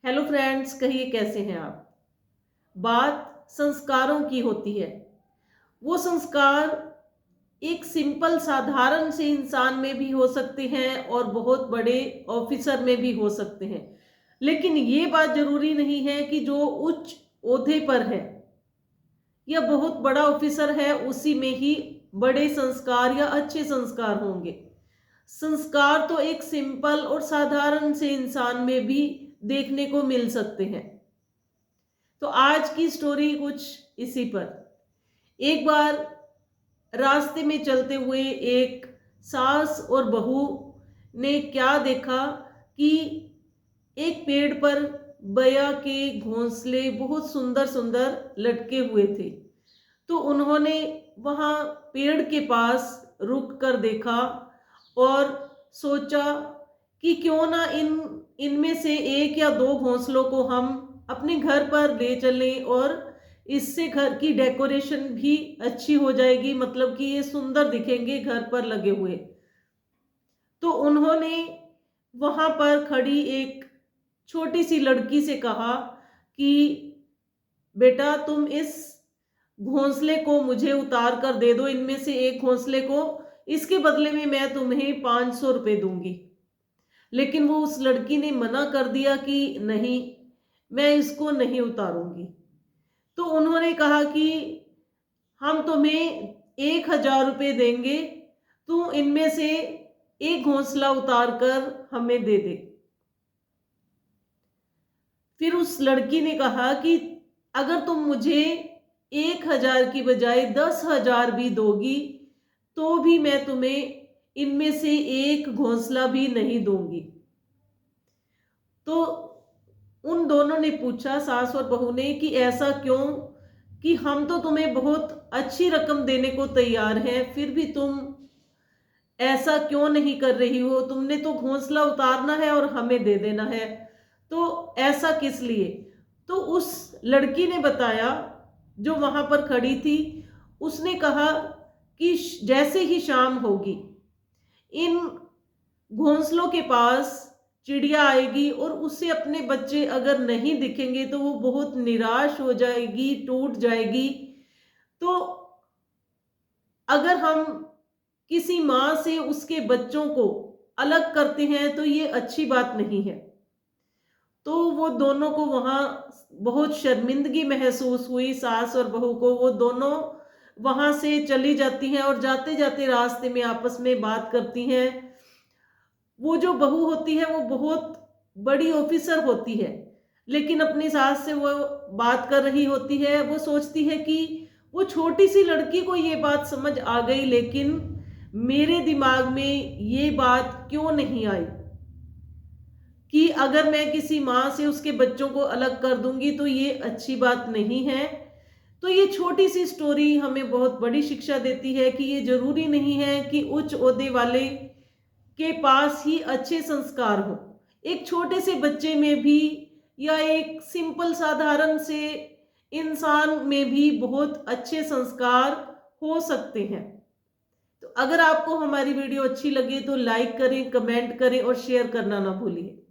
Hello friends, कहिए कैसे हैं आप। बात संस्कारों की होती है। वो संस्कार एक सिंपल साधारण से इंसान में भी हो सकते हैं और बहुत बड़े ऑफिसर में भी हो सकते हैं। लेकिन ये बात जरूरी नहीं है कि जो उच्च ओहदे पर है या बहुत बड़ा ऑफिसर है उसी में ही बड़े संस्कार या अच्छे संस्कार होंगे। संस्कार तो एक सिंपल और साधारण से इंसान में भी देखने को मिल सकते हैं। तो आज की स्टोरी कुछ इसी पर। एक बार रास्ते में चलते हुए एक सास और बहू ने क्या देखा कि एक पेड़ पर बया के घोंसले बहुत सुंदर सुंदर लटके हुए थे। तो उन्होंने वहां पेड़ के पास रुक कर देखा और सोचा कि क्यों ना इनमें से एक या दो घोंसलों को हम अपने घर पर ले चलें और इससे घर की डेकोरेशन भी अच्छी हो जाएगी, मतलब कि ये सुंदर दिखेंगे घर पर लगे हुए। तो उन्होंने वहां पर खड़ी एक छोटी सी लड़की से कहा कि बेटा, तुम इस घोंसले को मुझे उतार कर दे दो, इनमें से एक घोंसले को। इसके बदले में मैं तुम्हें 500 रुपये दूंगी। लेकिन वो उस लड़की ने मना कर दिया कि नहीं, मैं इसको नहीं उतारूंगी। तो उन्होंने कहा कि हम तुम्हें 1,000 रुपये देंगे, तू इनमें से एक घोंसला उतार कर हमें दे दे। फिर उस लड़की ने कहा कि अगर तुम मुझे 1,000 की बजाय 10,000 भी दोगी तो भी मैं तुम्हें इनमें से एक घोंसला भी नहीं दूंगी। तो उन दोनों ने पूछा, सास और बहू ने, कि ऐसा क्यों, कि हम तो तुम्हें बहुत अच्छी रकम देने को तैयार हैं, फिर भी तुम ऐसा क्यों नहीं कर रही हो। तुमने तो घोंसला उतारना है और हमें दे देना है, तो ऐसा किस लिए। तो उस लड़की ने बताया, जो वहां पर खड़ी थी, उसने कहा कि जैसे ही शाम होगी इन घोंसलों के पास चिड़िया आएगी और उसे अपने बच्चे अगर नहीं दिखेंगे तो वो बहुत निराश हो जाएगी, टूट जाएगी। तो अगर हम किसी माँ से उसके बच्चों को अलग करते हैं तो ये अच्छी बात नहीं है। तो वो दोनों को वहां बहुत शर्मिंदगी महसूस हुई, सास और बहू को। वो दोनों वहां से चली जाती हैं और जाते जाते रास्ते में आपस में बात करती हैं। वो जो बहू होती है वो बहुत बड़ी ऑफिसर होती है, लेकिन अपनी सास से वो बात कर रही होती है। वो सोचती है कि वो छोटी सी लड़की को ये बात समझ आ गई, लेकिन मेरे दिमाग में ये बात क्यों नहीं आई कि अगर मैं किसी माँ से उसके बच्चों को अलग कर दूंगी तो ये अच्छी बात नहीं है। तो ये छोटी सी स्टोरी हमें बहुत बड़ी शिक्षा देती है कि ये जरूरी नहीं है कि उच्च ओहदे वाले के पास ही अच्छे संस्कार हो। एक छोटे से बच्चे में भी या एक सिंपल साधारण से इंसान में भी बहुत अच्छे संस्कार हो सकते हैं। तो अगर आपको हमारी वीडियो अच्छी लगे तो लाइक करें, कमेंट करें और शेयर करना ना भूलिए।